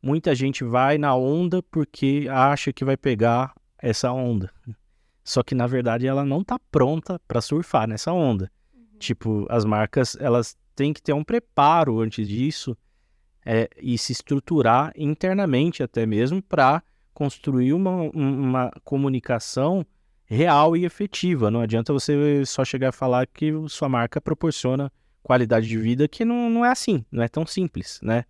muita gente vai na onda porque acha que vai pegar essa onda. Só que, na verdade, ela não tá pronta para surfar nessa onda. Tipo, as marcas, elas têm que ter um preparo antes disso e se estruturar internamente até mesmo para construir uma comunicação real e efetiva. Não adianta você só chegar a falar que sua marca proporciona qualidade de vida, que não é assim, não é tão simples, né?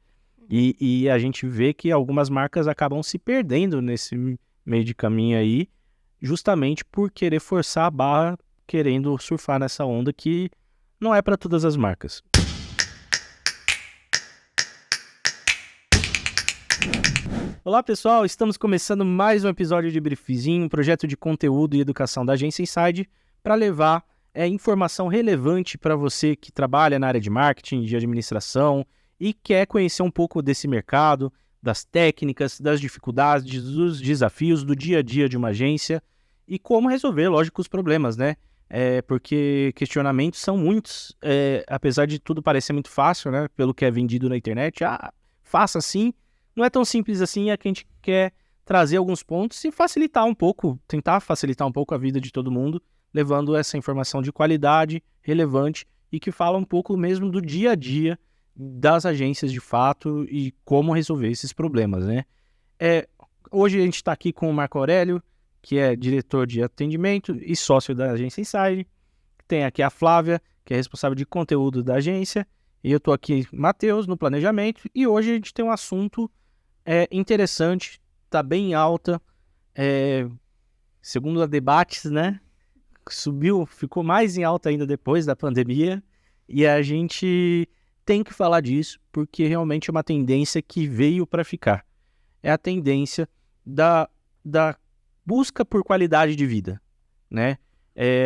E a gente vê que algumas marcas acabam se perdendo nesse meio de caminho aí, justamente por querer forçar a barra, querendo surfar nessa onda que não é para todas as marcas. Olá pessoal, estamos começando mais um episódio de Briefzinho, um projeto de conteúdo e educação da Agência Inside, para levar informação relevante para você que trabalha na área de marketing, de administração e quer conhecer um pouco desse mercado, das técnicas, das dificuldades, dos desafios do dia a dia de uma agência e como resolver, lógico, os problemas, né? Porque questionamentos são muitos, apesar de tudo parecer muito fácil, né? Pelo que é vendido na internet, faça assim. Não é tão simples assim, é que a gente quer trazer alguns pontos e facilitar um pouco, tentar facilitar um pouco a vida de todo mundo, levando essa informação de qualidade, relevante e que fala um pouco mesmo do dia a dia das agências de fato e como resolver esses problemas, né? Hoje a gente está aqui com o Marco Aurélio, que é diretor de atendimento e sócio da Agência Inside. Tem aqui a Flávia, que é responsável de conteúdo da agência. E eu estou aqui, Matheus, no planejamento. E hoje a gente tem um assunto interessante, está bem alta, segundo a debates, né? Subiu, ficou mais em alta ainda depois da pandemia. E a gente tem que falar disso, porque realmente é uma tendência que veio para ficar. É a tendência da busca por qualidade de vida, né?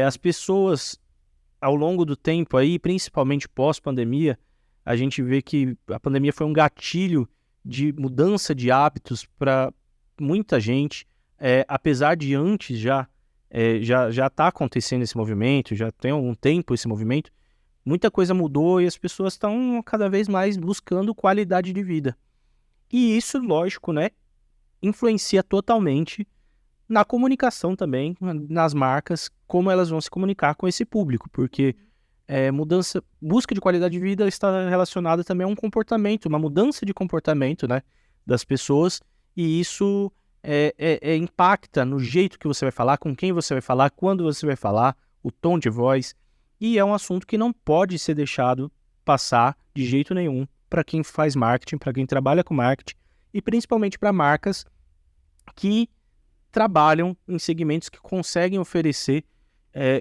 As pessoas, ao longo do tempo aí, principalmente pós-pandemia, a gente vê que a pandemia foi um gatilho de mudança de hábitos para muita gente, apesar de antes já está acontecendo esse movimento, já tem algum tempo esse movimento, muita coisa mudou e as pessoas estão cada vez mais buscando qualidade de vida. E isso, lógico, né, influencia totalmente na comunicação também, nas marcas, como elas vão se comunicar com esse público, porque busca de qualidade de vida está relacionada também a um comportamento, uma mudança de comportamento, né, das pessoas, e isso impacta no jeito que você vai falar, com quem você vai falar, quando você vai falar, o tom de voz, e é um assunto que não pode ser deixado passar de jeito nenhum para quem faz marketing, para quem trabalha com marketing, e principalmente para marcas que trabalham em segmentos que conseguem oferecer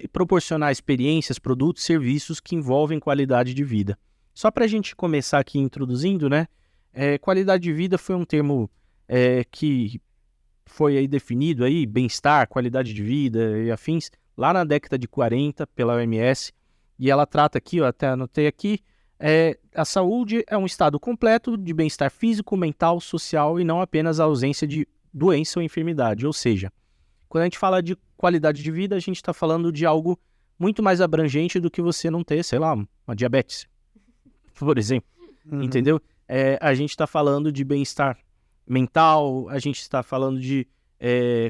e proporcionar experiências, produtos, serviços que envolvem qualidade de vida. Só para a gente começar aqui introduzindo, né? Qualidade de vida foi um termo que foi aí definido, aí, bem-estar, qualidade de vida e afins, lá na década de 40 pela OMS, e ela trata aqui, eu até anotei aqui, a saúde é um estado completo de bem-estar físico, mental, social e não apenas a ausência de doença ou enfermidade, ou seja, quando a gente fala de qualidade de vida, a gente está falando de algo muito mais abrangente do que você não ter, sei lá, uma diabetes, por exemplo, entendeu? A gente está falando de bem-estar mental, a gente está falando de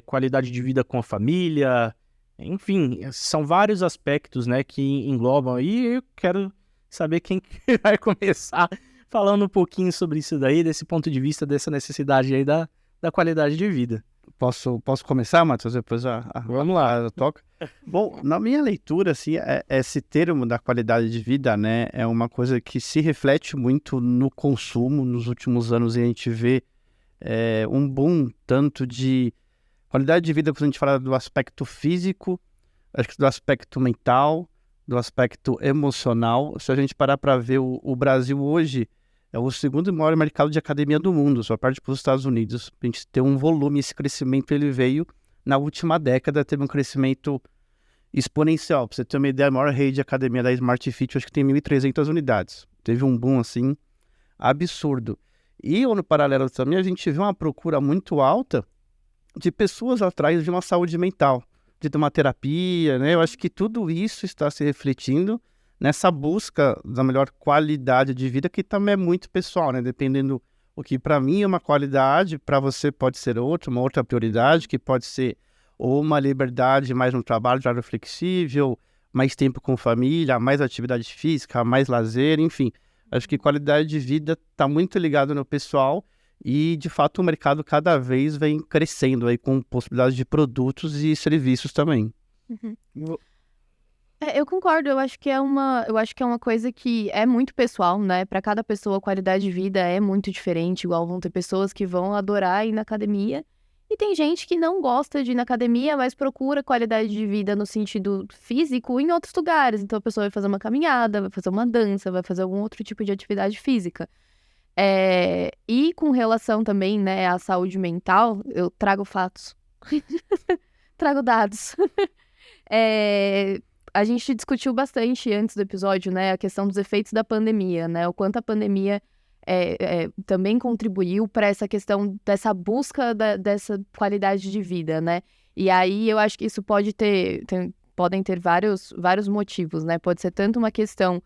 qualidade de vida com a família, enfim, são vários aspectos, né, que englobam aí. Eu quero saber quem que vai começar falando um pouquinho sobre isso daí, desse ponto de vista, dessa necessidade aí da qualidade de vida. Posso começar, Matheus? Depois Vamos lá. toca. Bom, na minha leitura, assim, esse termo da qualidade de vida, né, é uma coisa que se reflete muito no consumo. Nos últimos anos a gente vê um boom tanto de qualidade de vida, quando a gente fala do aspecto físico, acho que do aspecto mental, do aspecto emocional. Se a gente parar para ver, o Brasil hoje é o segundo maior mercado de academia do mundo, só perde para os Estados Unidos. A gente tem um volume, esse crescimento ele veio na última década, teve um crescimento exponencial. Para você ter uma ideia, a maior rede de academia da Smart Fit, acho que tem 1.300 unidades. Teve um boom, assim, absurdo. E no paralelo também, a gente vê uma procura muito alta de pessoas atrás de uma saúde mental, de uma terapia, né? Eu acho que tudo isso está se refletindo nessa busca da melhor qualidade de vida, que também é muito pessoal, né? Dependendo O que para mim é uma qualidade, para você pode ser uma outra prioridade, que pode ser ou uma liberdade mais no trabalho, de horário flexível, mais tempo com família, mais atividade física, mais lazer, enfim. Acho que qualidade de vida está muito ligado no pessoal e, de fato, o mercado cada vez vem crescendo aí com possibilidades de produtos e serviços também. Eu concordo, eu acho que é uma coisa que é muito pessoal, né? Para cada pessoa, a qualidade de vida é muito diferente. Igual vão ter pessoas que vão adorar ir na academia e tem gente que não gosta de ir na academia, mas procura qualidade de vida no sentido físico em outros lugares. Então a pessoa vai fazer uma caminhada, vai fazer uma dança, vai fazer algum outro tipo de atividade física. E com relação também, né, à saúde mental, eu trago fatos, trago dados. A gente discutiu bastante antes do episódio, né, a questão dos efeitos da pandemia, né, o quanto a pandemia também contribuiu para essa questão dessa busca dessa qualidade de vida, né, e aí eu acho que isso podem ter vários motivos, né, pode ser tanto uma questão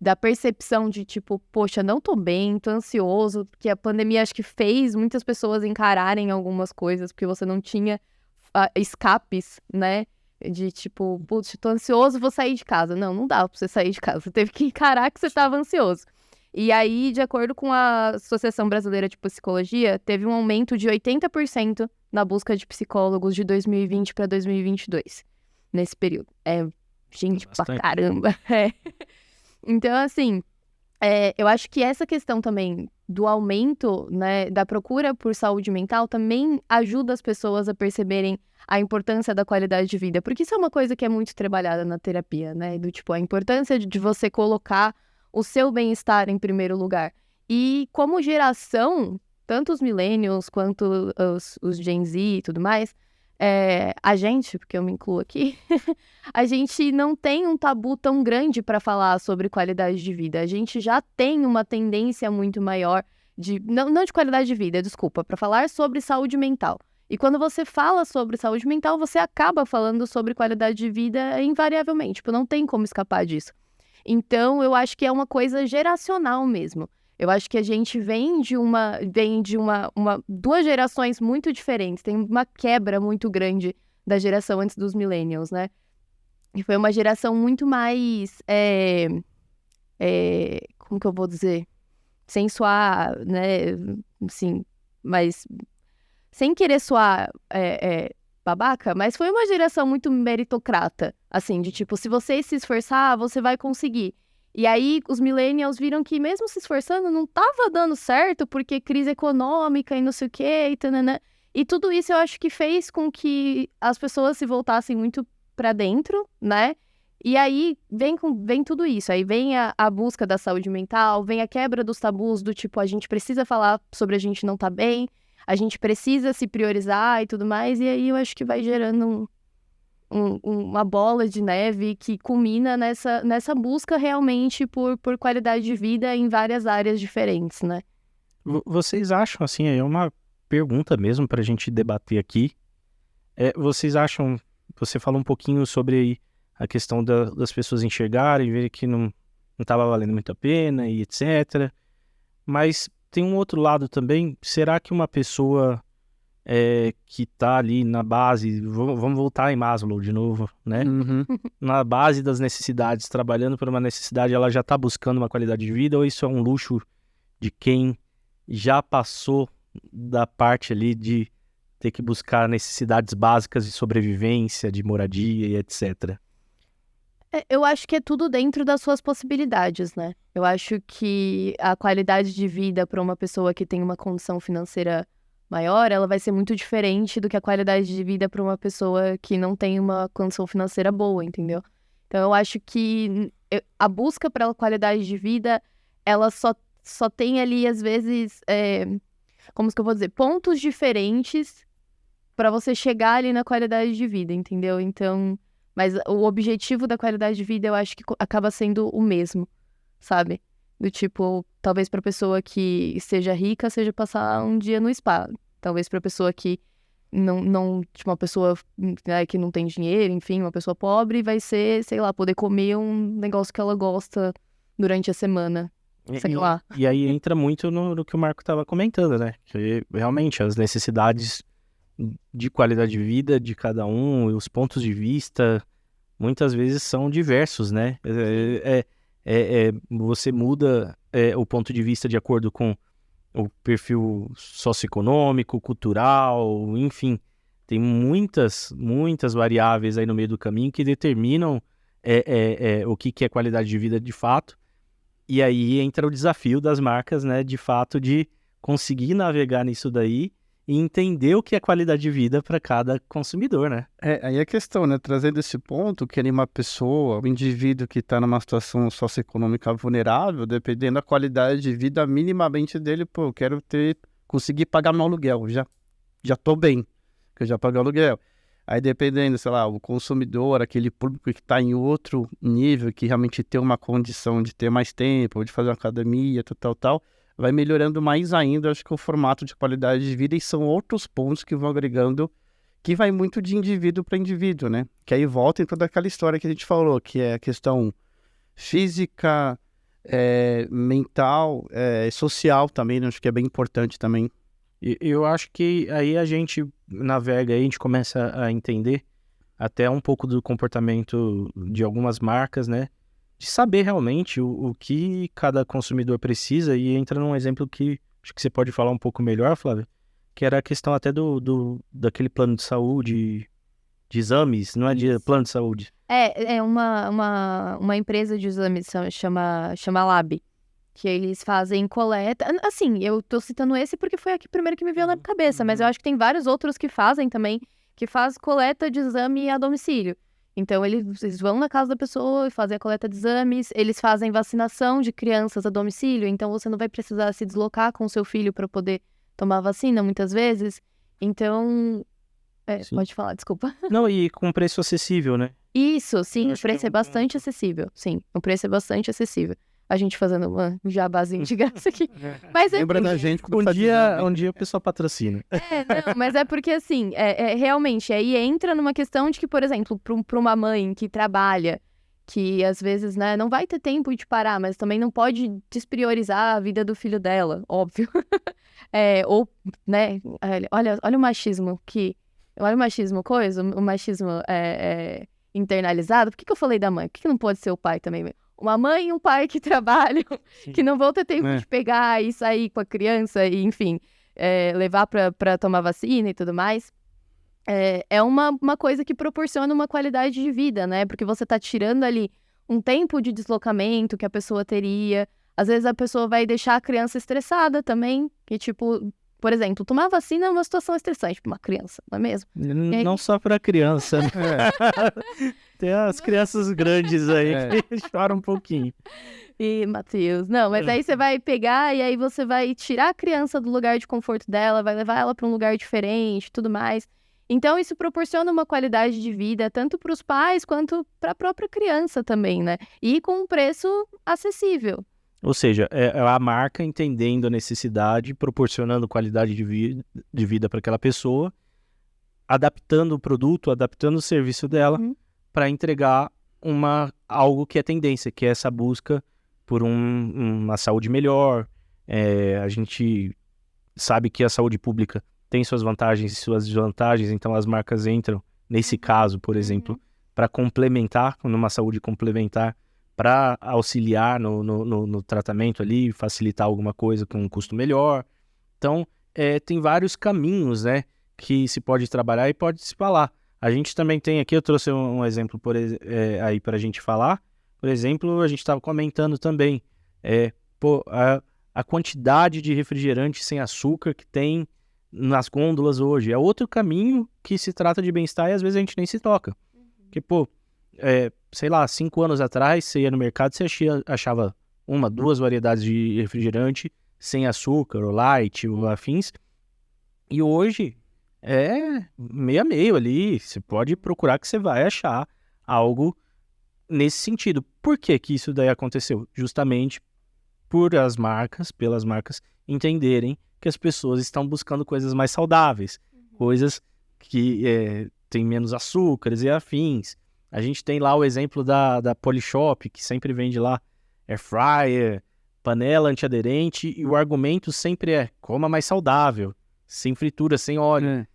da percepção de tipo, poxa, não tô bem, tô ansioso, que a pandemia acho que fez muitas pessoas encararem algumas coisas, porque você não tinha escapes, né? De tipo, putz, tô ansioso, vou sair de casa. Não dava pra você sair de casa. Você teve que encarar que você tava ansioso. E aí, de acordo com a Associação Brasileira de Psicologia, teve um aumento de 80% na busca de psicólogos de 2020 para 2022, nesse período. Gente pra caramba. Então, assim, eu acho que essa questão também do aumento, né, da procura por saúde mental também ajuda as pessoas a perceberem a importância da qualidade de vida, porque isso é uma coisa que é muito trabalhada na terapia, né, do tipo, a importância de você colocar o seu bem-estar em primeiro lugar. E como geração, tanto os millennials quanto os Gen Z e tudo mais, a gente, porque eu me incluo aqui, a gente não tem um tabu tão grande para falar sobre qualidade de vida. A gente já tem uma tendência muito maior não de qualidade de vida, desculpa, para falar sobre saúde mental. E quando você fala sobre saúde mental, você acaba falando sobre qualidade de vida invariavelmente, tipo, não tem como escapar disso. Então, eu acho que é uma coisa geracional mesmo. Eu acho que a gente vem de duas gerações muito diferentes. Tem uma quebra muito grande da geração antes dos millennials, né? E foi uma geração muito mais, como que eu vou dizer? Sem soar, né? Assim, mas sem querer soar babaca, mas foi uma geração muito meritocrata. Assim, de tipo, se você se esforçar, você vai conseguir. E aí, os millennials viram que mesmo se esforçando, não tava dando certo, porque crise econômica e não sei o quê, e tananã. E tudo isso eu acho que fez com que as pessoas se voltassem muito pra dentro, né? E aí, vem tudo isso. Aí vem a busca da saúde mental, vem a quebra dos tabus do tipo, a gente precisa falar sobre a gente não tá bem, a gente precisa se priorizar e tudo mais. E aí, eu acho que vai gerando uma bola de neve que culmina nessa busca realmente por qualidade de vida em várias áreas diferentes, né? Vocês acham, assim, é uma pergunta mesmo pra gente debater aqui. Vocês acham, você falou um pouquinho sobre a questão das pessoas enxergarem, ver que não estava valendo muito a pena e etc. Mas tem um outro lado também, será que uma pessoa que tá ali na base, vamos voltar em Maslow de novo, né? Uhum. Na base das necessidades, trabalhando por uma necessidade, ela já tá buscando uma qualidade de vida, ou isso é um luxo de quem já passou da parte ali de ter que buscar necessidades básicas de sobrevivência, de moradia e etc. Eu acho que é tudo dentro das suas possibilidades, né? Eu acho que a qualidade de vida para uma pessoa que tem uma condição financeira maior, ela vai ser muito diferente do que a qualidade de vida para uma pessoa que não tem uma condição financeira boa, entendeu? Então, eu acho que a busca pela qualidade de vida, ela só tem ali, às vezes, como que eu vou dizer, pontos diferentes para você chegar ali na qualidade de vida, entendeu? Então, mas o objetivo da qualidade de vida, eu acho que acaba sendo o mesmo, sabe? Do tipo, talvez pra pessoa que seja rica, seja passar um dia no spa. Talvez pra pessoa que não tipo, uma pessoa, né, que não tem dinheiro, enfim, uma pessoa pobre, vai ser, sei lá, poder comer um negócio que ela gosta durante a semana. sei lá. E aí entra muito no que o Marco estava comentando, né? Que realmente as necessidades de qualidade de vida de cada um e os pontos de vista muitas vezes são diversos, né? Você muda o ponto de vista de acordo com o perfil socioeconômico, cultural, enfim. Tem muitas variáveis aí no meio do caminho que determinam o que é qualidade de vida de fato. E aí entra o desafio das marcas, né, de fato, de conseguir navegar nisso daí e entender o que é qualidade de vida para cada consumidor, né? Aí a questão, né? Trazendo esse ponto, que uma pessoa, um indivíduo que está numa situação socioeconômica vulnerável, dependendo da qualidade de vida minimamente dele, pô, eu quero conseguir pagar meu aluguel, já tô bem, que eu já paguei o aluguel. Aí dependendo, sei lá, o consumidor, aquele público que está em outro nível, que realmente tem uma condição de ter mais tempo, de fazer uma academia, tal, vai melhorando mais ainda, acho que o formato de qualidade de vida, e são outros pontos que vão agregando, que vai muito de indivíduo para indivíduo, né? Que aí volta em toda aquela história que a gente falou, que é a questão física, mental, social também, né? Acho que é bem importante também. E eu acho que aí a gente navega, aí a gente começa a entender até um pouco do comportamento de algumas marcas, né? De saber realmente o que cada consumidor precisa, e entra num exemplo que acho que você pode falar um pouco melhor, Flávio, que era a questão até daquele plano de saúde, de exames, não é de plano de saúde. É uma empresa de exames, chama Lab, que eles fazem coleta. Assim, eu tô citando esse porque foi aqui primeiro que me veio na cabeça, mas eu acho que tem vários outros que fazem também, que faz coleta de exame a domicílio. Então, eles vão na casa da pessoa e fazem a coleta de exames, eles fazem vacinação de crianças a domicílio, então você não vai precisar se deslocar com o seu filho para poder tomar vacina, muitas vezes. Então, pode falar, desculpa. Não, e com preço acessível, né? Isso, sim, Eu o acho preço que é é um bastante acessível, sim, o preço é bastante acessível. A gente fazendo um jabazinho de graça aqui. Mas Lembra da gente quando faz Um dia o pessoal patrocina. não, mas é porque assim, realmente, aí entra numa questão de que, por exemplo, para uma mãe que trabalha, que às vezes, né, não vai ter tempo de parar, mas também não pode despriorizar a vida do filho dela, óbvio. Ou, né, olha o machismo olha o machismo o machismo internalizado. Por que eu falei da mãe? Por que não pode ser o pai também? Uma mãe e um pai que trabalham, que não vão ter tempo de pegar e sair com a criança e, enfim, levar para tomar vacina e tudo mais. É uma coisa que proporciona uma qualidade de vida, né? Porque você tá tirando ali um tempo de deslocamento que a pessoa teria. Às vezes a pessoa vai deixar a criança estressada também, que tipo, por exemplo, tomar vacina é uma situação estressante para uma criança, não é mesmo? Não só para criança, né? Tem as crianças grandes aí que choram um pouquinho. E, Matheus, não, mas aí você vai pegar e aí você vai tirar a criança do lugar de conforto dela, vai levar ela para um lugar diferente, tudo mais. Então, isso proporciona uma qualidade de vida tanto para os pais quanto para a própria criança também, né? E com um preço acessível. Ou seja, é a marca entendendo a necessidade, proporcionando qualidade de vida para aquela pessoa, adaptando o produto, adaptando o serviço dela para entregar algo que é tendência, que é essa busca por uma saúde melhor. A gente sabe que a saúde pública tem suas vantagens e suas desvantagens, então as marcas entram, nesse caso, por exemplo, para complementar, numa saúde complementar, para auxiliar no tratamento ali, facilitar alguma coisa com um custo melhor. Então, tem vários caminhos, né, que se pode trabalhar e pode se falar. A gente também tem aqui, eu trouxe um exemplo aí para a gente falar. Por exemplo, a gente estava comentando também a quantidade de refrigerante sem açúcar que tem nas gôndolas hoje. É outro caminho que se trata de bem-estar e às vezes a gente nem se toca. Porque, sei lá, 5 anos atrás, você ia no mercado, você achava 1, 2 variedades de refrigerante sem açúcar, ou light, ou afins. E hoje é meio a meio ali. Você pode procurar que você vai achar algo nesse sentido. Por que que isso daí aconteceu? Justamente pelas marcas entenderem que as pessoas estão buscando coisas mais saudáveis, coisas que têm menos açúcares e afins. A gente tem lá o exemplo da Polishop, que sempre vende lá air fryer, panela antiaderente, e o argumento sempre é, coma mais saudável, sem fritura, sem óleo.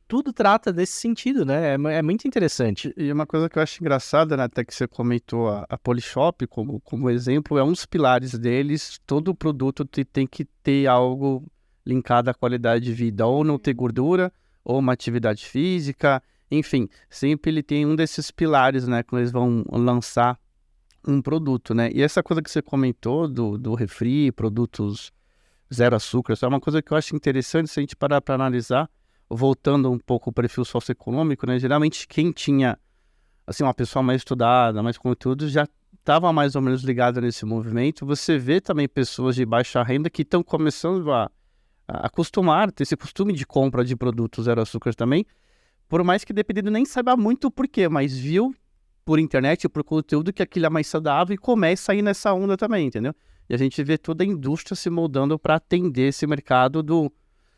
Tudo trata desse sentido, né? É muito interessante. E uma coisa que eu acho engraçada, né, até que você comentou a Polishop como exemplo, é um dos pilares deles, todo produto tem que ter algo linkado à qualidade de vida, ou não ter gordura, ou uma atividade física, enfim, sempre ele tem um desses pilares, né, quando eles vão lançar um produto, né? E essa coisa que você comentou do refri, produtos zero açúcar, isso é uma coisa que eu acho interessante se a gente parar para analisar, voltando um pouco ao perfil socioeconômico, né? Geralmente quem tinha, assim, uma pessoa mais estudada, mais conteúdo, já estava mais ou menos ligada nesse movimento. Você vê também pessoas de baixa renda que estão começando a acostumar, ter esse costume de compra de produtos zero açúcar também, por mais que dependendo nem saiba muito o porquê, mas viu por internet, por conteúdo, que aquilo é mais saudável e começa a ir nessa onda também, entendeu? E a gente vê toda a indústria se moldando para atender esse mercado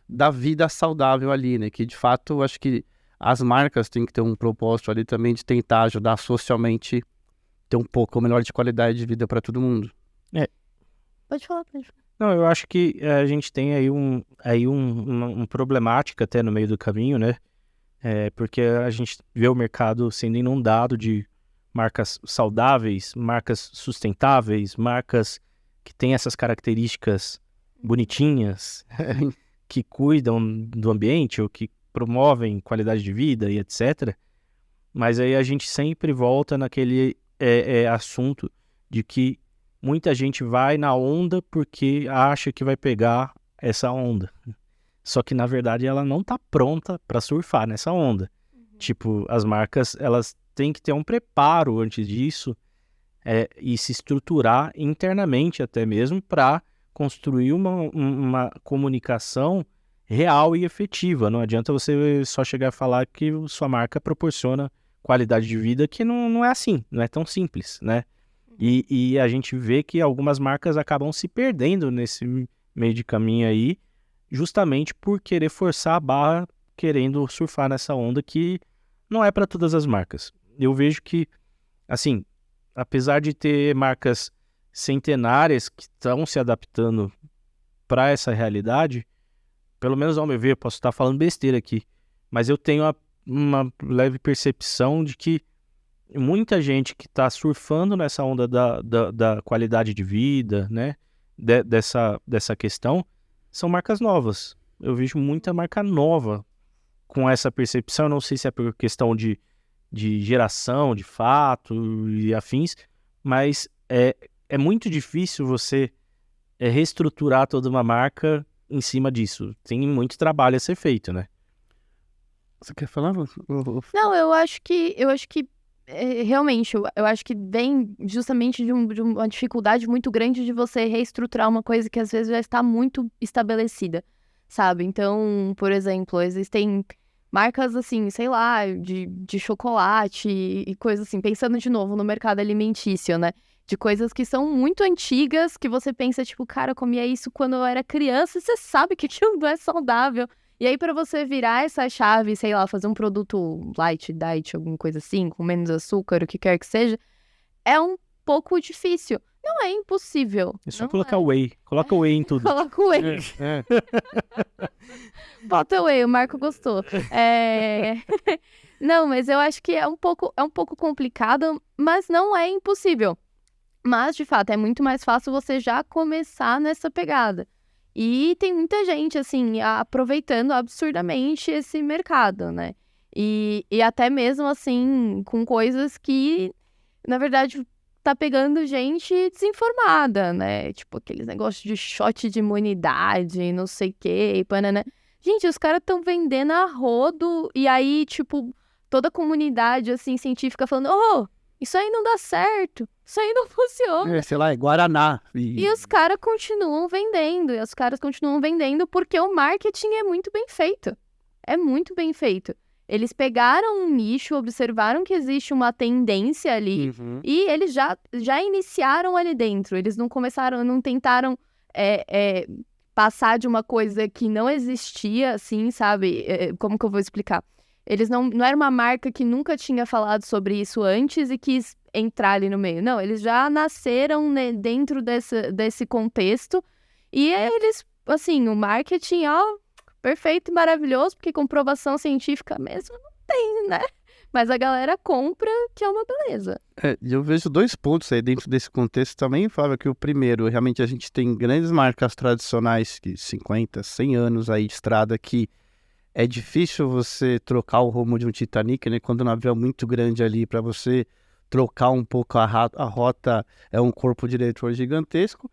da vida saudável ali, né? Que de fato eu acho que as marcas têm que ter um propósito ali também de tentar ajudar socialmente ter um pouco melhor de qualidade de vida para todo mundo. Pode falar. Não, eu acho que a gente tem aí uma problemática até no meio do caminho, né? Porque a gente vê o mercado sendo inundado de marcas saudáveis, marcas sustentáveis, marcas que têm essas características bonitinhas, que cuidam do ambiente ou que promovem qualidade de vida e etc. Mas aí a gente sempre volta naquele assunto de que muita gente vai na onda porque acha que vai pegar essa onda. Só que, na verdade, ela não está pronta para surfar nessa onda. Tipo, as marcas, elas têm que ter um preparo antes disso e se estruturar internamente até mesmo para construir uma comunicação real e efetiva. Não adianta você só chegar a falar que sua marca proporciona qualidade de vida, que não é assim, não é tão simples, né? E a gente vê que algumas marcas acabam se perdendo nesse meio de caminho aí, justamente por querer forçar a barra, querendo surfar nessa onda que não é para todas as marcas. Eu vejo que, assim, apesar de ter marcas centenárias que estão se adaptando para essa realidade, pelo menos ao meu ver, posso estar falando besteira aqui, mas eu tenho uma leve percepção de que muita gente que está surfando nessa onda da qualidade de vida, né, dessa questão, são marcas novas. Eu vejo muita marca nova com essa percepção. Eu não sei se é por questão de geração, de fato e afins, mas é muito difícil você reestruturar toda uma marca em cima disso. Tem muito trabalho a ser feito, né? Você quer falar? Não, eu acho que realmente, eu acho que vem justamente de uma dificuldade muito grande de você reestruturar uma coisa que às vezes já está muito estabelecida, sabe? Então, por exemplo, existem marcas assim, sei lá, de chocolate e coisas assim, pensando de novo no mercado alimentício, né? De coisas que são muito antigas, que você pensa, tipo, cara, eu comia isso quando eu era criança e você sabe que aquilo não é saudável. E aí, pra você virar essa chave, sei lá, fazer um produto light, diet, alguma coisa assim, com menos açúcar, o que quer que seja, é um pouco difícil. Não é impossível. É só colocar whey. Coloca whey em tudo. Coloca whey. Bota whey, o Marco gostou. Não, mas eu acho que é um pouco complicado, mas não é impossível. Mas, de fato, é muito mais fácil você já começar nessa pegada. E tem muita gente, assim, aproveitando absurdamente esse mercado, né? E até mesmo, assim, com coisas que, na verdade, tá pegando gente desinformada, né? Tipo, aqueles negócios de shot de imunidade, não sei o quê, panana. Gente, os caras estão vendendo a rodo e aí, tipo, toda a comunidade, assim, científica falando, isso aí não dá certo, isso aí não funciona. Sei lá, é Guaraná. E os caras continuam vendendo, porque o marketing é muito bem feito. É muito bem feito. Eles pegaram um nicho, observaram que existe uma tendência ali, e eles já iniciaram ali dentro. Eles não tentaram passar de uma coisa que não existia, assim, sabe? Como que eu vou explicar? Eles não era uma marca que nunca tinha falado sobre isso antes e quis entrar ali no meio. Não, eles já nasceram, né, dentro desse contexto e eles, assim, o marketing, ó, perfeito e maravilhoso, porque comprovação científica mesmo não tem, né? Mas a galera compra, que é uma beleza. E eu vejo 2 pontos aí dentro desse contexto também, Flávio, que o primeiro, realmente a gente tem grandes marcas tradicionais, que 50, 100 anos aí de estrada, que é difícil você trocar o rumo de um Titanic, né? Quando o navio é muito grande ali, para você trocar um pouco a rota, é um corpo diretor gigantesco.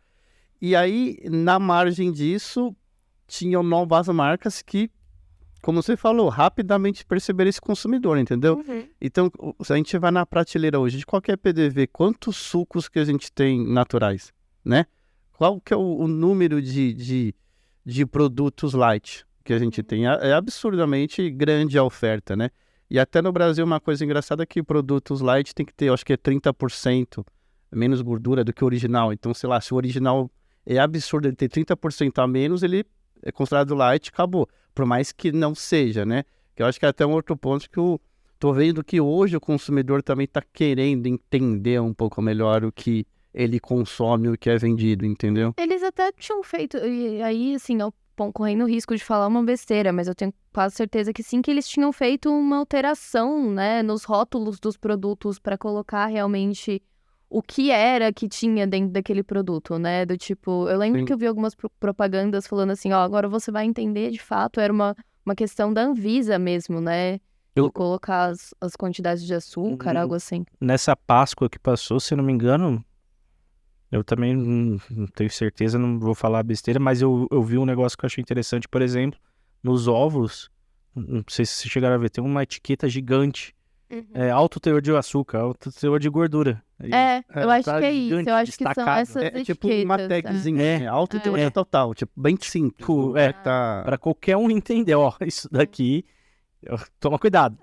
E aí, na margem disso, tinham novas marcas que, como você falou, rapidamente perceberam esse consumidor, entendeu? Então, se a gente vai na prateleira hoje de qualquer PDV, quantos sucos que a gente tem naturais, né? Qual que é o número de produtos light que a gente tem? É absurdamente grande a oferta, né? E até no Brasil, uma coisa engraçada é que produtos light tem que ter, eu acho que é 30% menos gordura do que o original. Então, sei lá, se o original é absurdo ele ter 30% a menos, ele é considerado light, acabou. Por mais que não seja, né? Que eu acho que é até um outro ponto que eu tô vendo que hoje o consumidor também tá querendo entender um pouco melhor o que ele consome, o que é vendido, entendeu? Eles até tinham feito, e aí, assim, correndo o risco de falar uma besteira, mas eu tenho quase certeza que sim, que eles tinham feito uma alteração, né, nos rótulos dos produtos para colocar realmente o que era que tinha dentro daquele produto, né, do tipo, eu lembro Sim. que eu vi algumas propagandas falando assim, ó, agora você vai entender de fato, era uma questão da Anvisa mesmo, né, de colocar as quantidades de açúcar, algo assim. Nessa Páscoa que passou, se eu não me engano, eu também não tenho certeza, não vou falar besteira, mas eu vi um negócio que eu achei interessante, por exemplo, nos ovos, não sei se vocês chegaram a ver, tem uma etiqueta gigante, alto teor de açúcar, alto teor de gordura. Eu acho tá que é isso, gigante, eu acho que são destacado. essas É etiquetas. tipo uma tagzinha, alto teor total, tipo, bem simples. Para qualquer um entender, ó, isso daqui, toma cuidado.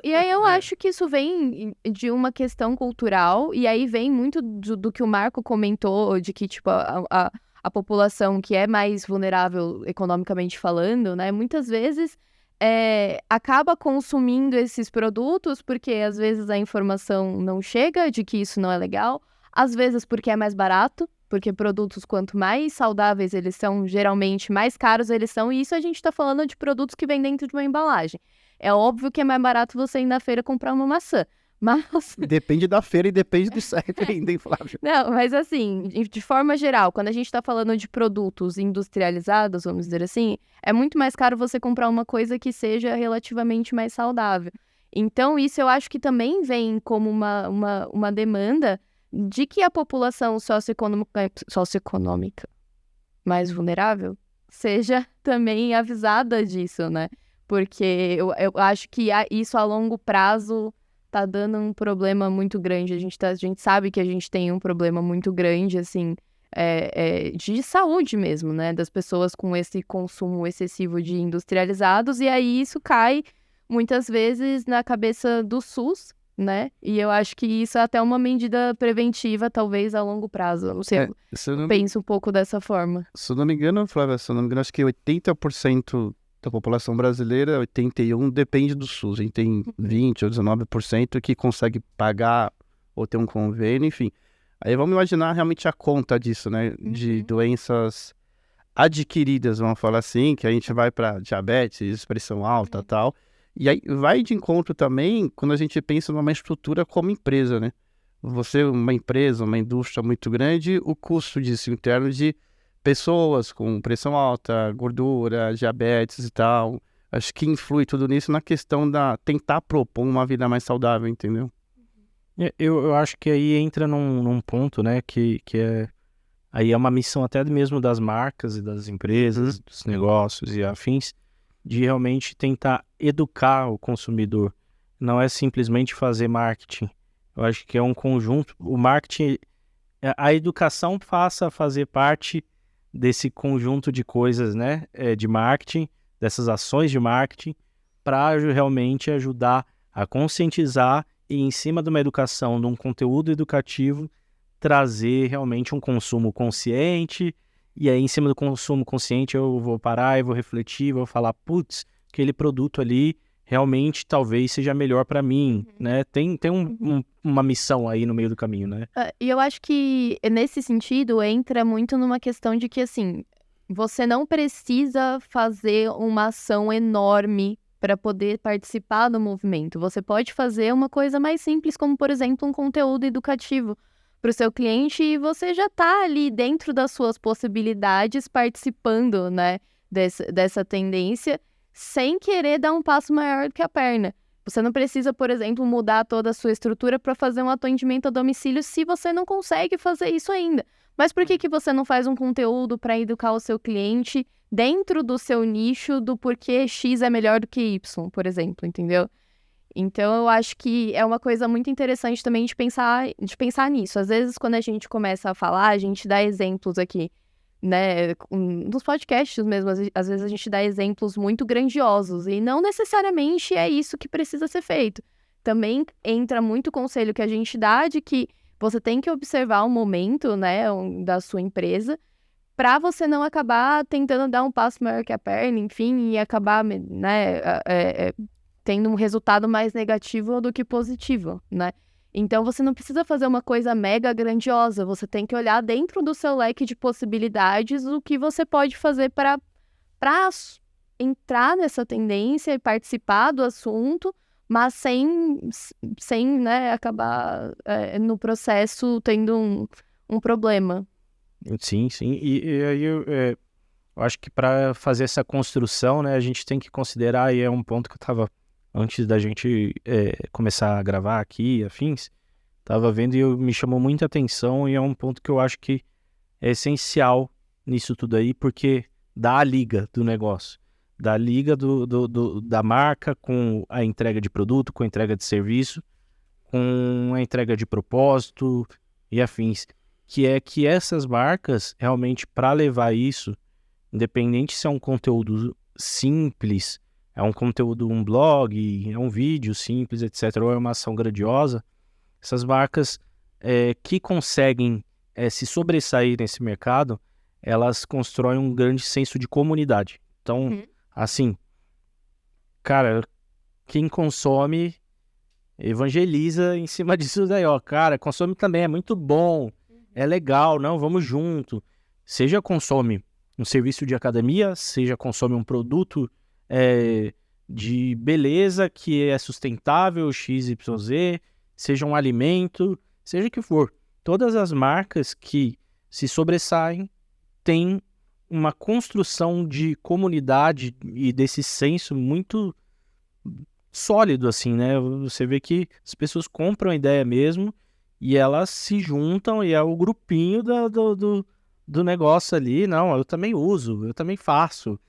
E aí eu acho que isso vem de uma questão cultural, e aí vem muito do que o Marco comentou, de que, tipo, a população que é mais vulnerável economicamente falando, né, muitas vezes acaba consumindo esses produtos porque às vezes a informação não chega de que isso não é legal, às vezes porque é mais barato, porque produtos quanto mais saudáveis eles são, geralmente mais caros eles são, e isso a gente tá falando de produtos que vêm dentro de uma embalagem. É óbvio que é mais barato você ir na feira comprar uma maçã, mas... Depende da feira e depende do site ainda, hein, Flávio? Não, mas assim, de forma geral, quando a gente tá falando de produtos industrializados, vamos dizer assim, é muito mais caro você comprar uma coisa que seja relativamente mais saudável. Então, isso eu acho que também vem como uma demanda de que a população socioeconômica mais vulnerável seja também avisada disso, né? Porque eu acho que isso a longo prazo tá dando um problema muito grande. A gente sabe que a gente tem um problema muito grande, assim, de saúde mesmo, né? Das pessoas com esse consumo excessivo de industrializados. E aí isso cai, muitas vezes, na cabeça do SUS, né? E eu acho que isso é até uma medida preventiva, talvez, a longo prazo. Não sei, eu penso um pouco dessa forma. Se eu não me engano, Flávia, acho que 80% da população brasileira, 81%, depende do SUS. A gente tem 20% ou 19% que consegue pagar ou ter um convênio, enfim. Aí vamos imaginar realmente a conta disso, né? De doenças adquiridas, vamos falar assim, que a gente vai para diabetes, pressão alta e tal. E aí vai de encontro também quando a gente pensa numa estrutura como empresa, né? Você, uma empresa, uma indústria muito grande, o custo disso interno de pessoas com pressão alta, gordura, diabetes e tal. Acho que influi tudo nisso na questão da tentar propor uma vida mais saudável, entendeu? Eu acho que aí entra num ponto, né, que aí é uma missão até mesmo das marcas e das empresas, dos negócios e afins, de realmente tentar educar o consumidor. Não é simplesmente fazer marketing. Eu acho que é um conjunto. O marketing, a educação passa a fazer parte desse conjunto de coisas, né, de marketing, dessas ações de marketing, para realmente ajudar a conscientizar e, em cima de uma educação, de um conteúdo educativo, trazer realmente um consumo consciente. E aí, em cima do consumo consciente, eu vou parar, eu vou refletir, vou falar, putz, aquele produto ali realmente talvez seja melhor para mim, né? Tem uma missão aí no meio do caminho, né? E eu acho que, nesse sentido, entra muito numa questão de que, assim, você não precisa fazer uma ação enorme para poder participar do movimento. Você pode fazer uma coisa mais simples, como, por exemplo, um conteúdo educativo para o seu cliente e você já está ali dentro das suas possibilidades participando, né, dessa tendência, sem querer dar um passo maior do que a perna. Você não precisa, por exemplo, mudar toda a sua estrutura para fazer um atendimento a domicílio se você não consegue fazer isso ainda. Mas por que você não faz um conteúdo para educar o seu cliente dentro do seu nicho do porquê X é melhor do que Y, por exemplo, entendeu? Então, eu acho que é uma coisa muito interessante também de pensar nisso. Às vezes, quando a gente começa a falar, a gente dá exemplos aqui, né? Nos podcasts mesmo, às vezes a gente dá exemplos muito grandiosos e não necessariamente é isso que precisa ser feito. Também entra muito o conselho que a gente dá de que você tem que observar o momento, né, da sua empresa para você não acabar tentando dar um passo maior que a perna, enfim, e acabar, né, tendo um resultado mais negativo do que positivo, né? Então, você não precisa fazer uma coisa mega grandiosa, você tem que olhar dentro do seu leque de possibilidades o que você pode fazer para entrar nessa tendência e participar do assunto, mas sem né, acabar no processo tendo um problema. Sim. E aí eu acho que para fazer essa construção, né, a gente tem que considerar, e é um ponto que eu estava, antes da gente começar a gravar aqui, afins, estava vendo e me chamou muita atenção, e é um ponto que eu acho que é essencial nisso tudo aí, porque dá a liga do negócio, dá a liga da marca com a entrega de produto, com a entrega de serviço, com a entrega de propósito e afins, que é que essas marcas, realmente, para levar isso, independente se é um conteúdo simples, é um conteúdo, um blog, é um vídeo simples, etc., ou é uma ação grandiosa, essas marcas que conseguem se sobressair nesse mercado, elas constroem um grande senso de comunidade. Então, assim, cara, quem consome evangeliza em cima disso daí, ó, cara, consome também, é muito bom, é legal, não, vamos junto. Seja consome um serviço de academia, seja consome um produto de beleza que é sustentável, XYZ, seja um alimento, seja o que for. Todas as marcas que se sobressaem têm uma construção de comunidade e desse senso muito sólido, assim, né? Você vê que as pessoas compram a ideia mesmo e elas se juntam e é o grupinho do negócio ali. Não, eu também uso, eu também faço.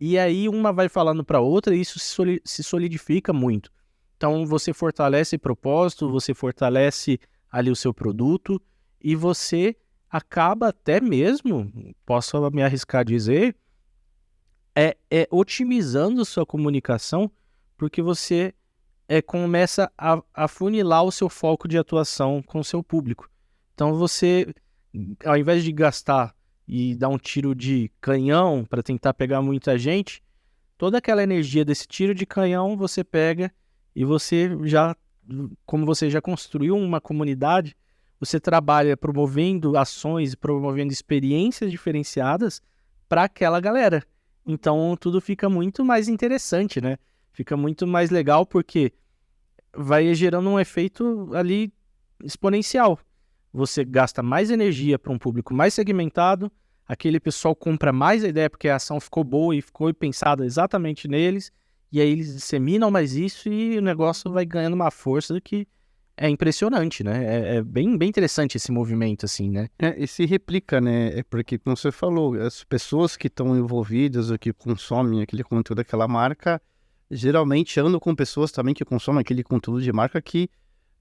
E aí uma vai falando para outra e isso se solidifica muito. Então você fortalece propósito, você fortalece ali o seu produto e você acaba até mesmo, posso me arriscar a dizer, otimizando sua comunicação, porque você começa a funilar o seu foco de atuação com o seu público. Então você, ao invés de gastar e dar um tiro de canhão para tentar pegar muita gente, toda aquela energia desse tiro de canhão você pega e você já, como você já construiu uma comunidade, você trabalha promovendo ações, promovendo experiências diferenciadas para aquela galera. Então tudo fica muito mais interessante, né? Fica muito mais legal porque vai gerando um efeito ali exponencial. Você gasta mais energia para um público mais segmentado, aquele pessoal compra mais a ideia porque a ação ficou boa e ficou pensada exatamente neles, e aí eles disseminam mais isso e o negócio vai ganhando uma força que é impressionante, né? É bem interessante esse movimento, assim, né? E se replica, né? É porque, como você falou, as pessoas que estão envolvidas ou que consomem aquele conteúdo daquela marca, geralmente andam com pessoas também que consomem aquele conteúdo de marca que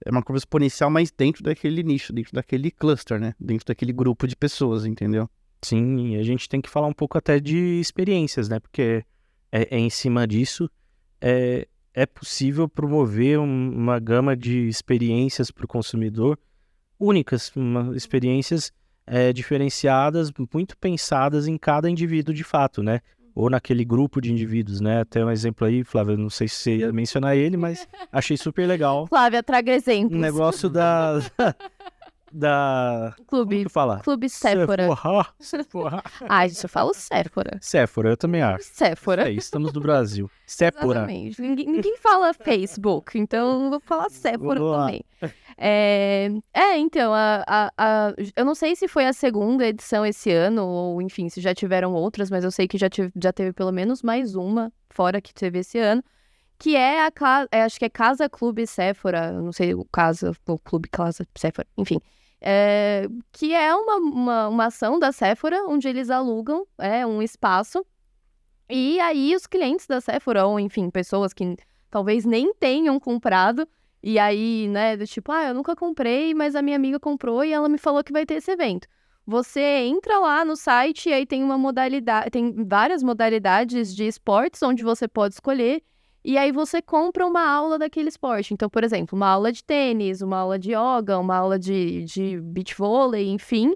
é uma curva exponencial, mas dentro daquele nicho, dentro daquele cluster, né? Dentro daquele grupo de pessoas, entendeu? Sim, a gente tem que falar um pouco até de experiências, né? Porque em cima disso é possível promover uma gama de experiências para o consumidor únicas, experiências diferenciadas, muito pensadas em cada indivíduo de fato, né? ou naquele grupo de indivíduos, né? Até um exemplo aí, Flávia, não sei se você ia mencionar ele, mas achei super legal. Flávia, traga exemplos. Um negócio da Clube, como que fala? Clube Sephora. Sephora. Ah, gente, eu falo Sephora. Sephora, eu também acho. Sephora. É isso, estamos no Brasil. Sephora. Exatamente. Ninguém fala Facebook, então eu vou falar Sephora Vamos lá. também. Então, eu não sei se foi a segunda edição esse ano, ou enfim, se já tiveram outras, mas eu sei que já teve pelo menos mais uma, fora que teve esse ano, que é acho que é Casa Clube Sephora, não sei o Clube Casa Sephora, enfim. Que é uma ação da Sephora, onde eles alugam um espaço, e aí os clientes da Sephora, ou enfim, pessoas que talvez nem tenham comprado, e aí, né, do tipo, eu nunca comprei, mas a minha amiga comprou e ela me falou que vai ter esse evento. Você entra lá no site e aí tem tem várias modalidades de esportes onde você pode escolher, e aí você compra uma aula daquele esporte. Então, por exemplo, uma aula de tênis, uma aula de yoga, uma aula de beach vôlei, enfim.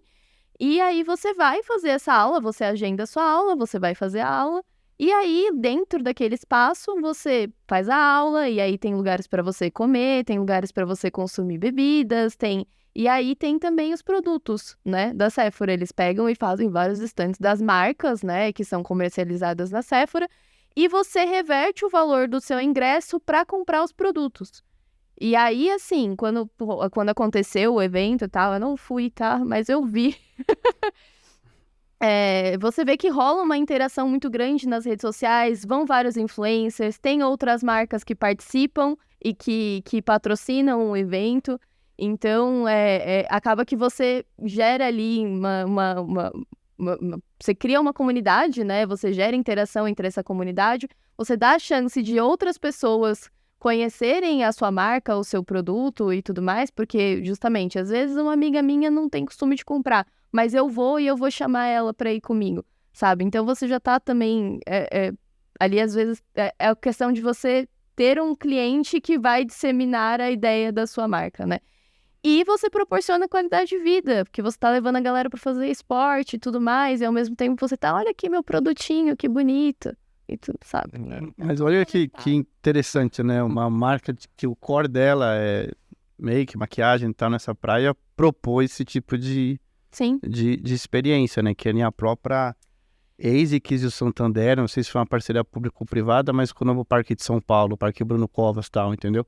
E aí você vai fazer essa aula, você agenda a sua aula, você vai fazer a aula. E aí, dentro daquele espaço, você faz a aula, e aí tem lugares para você comer, tem lugares para você consumir bebidas, E aí tem também os produtos, né, da Sephora. Eles pegam e fazem vários estandes das marcas, né, que são comercializadas na Sephora, e você reverte o valor do seu ingresso para comprar os produtos. E aí, assim, quando aconteceu o evento e tal, eu não fui, tá? Mas eu vi. Você vê que rola uma interação muito grande nas redes sociais, vão vários influencers, tem outras marcas que participam e que patrocinam o evento. Então, acaba que você gera ali você cria uma comunidade, né? Você gera interação entre essa comunidade, você dá a chance de outras pessoas conhecerem a sua marca, o seu produto e tudo mais, porque, justamente, às vezes uma amiga minha não tem costume de comprar, mas eu vou chamar ela para ir comigo, sabe? Então, você já tá também, ali, às vezes, é a questão de você ter um cliente que vai disseminar a ideia da sua marca, né? E você proporciona qualidade de vida, porque você tá levando a galera para fazer esporte e tudo mais, e ao mesmo tempo você tá, olha aqui meu produtinho, que bonito, e tudo, sabe? Mas olha que interessante, né? Uma marca que o core dela é make, maquiagem e tal, nessa praia, propôs esse tipo de experiência, né? Que é a própria ASICS e o Santander, não sei se foi uma parceria público-privada, mas com o novo Parque de São Paulo, Parque Bruno Covas e tal, entendeu?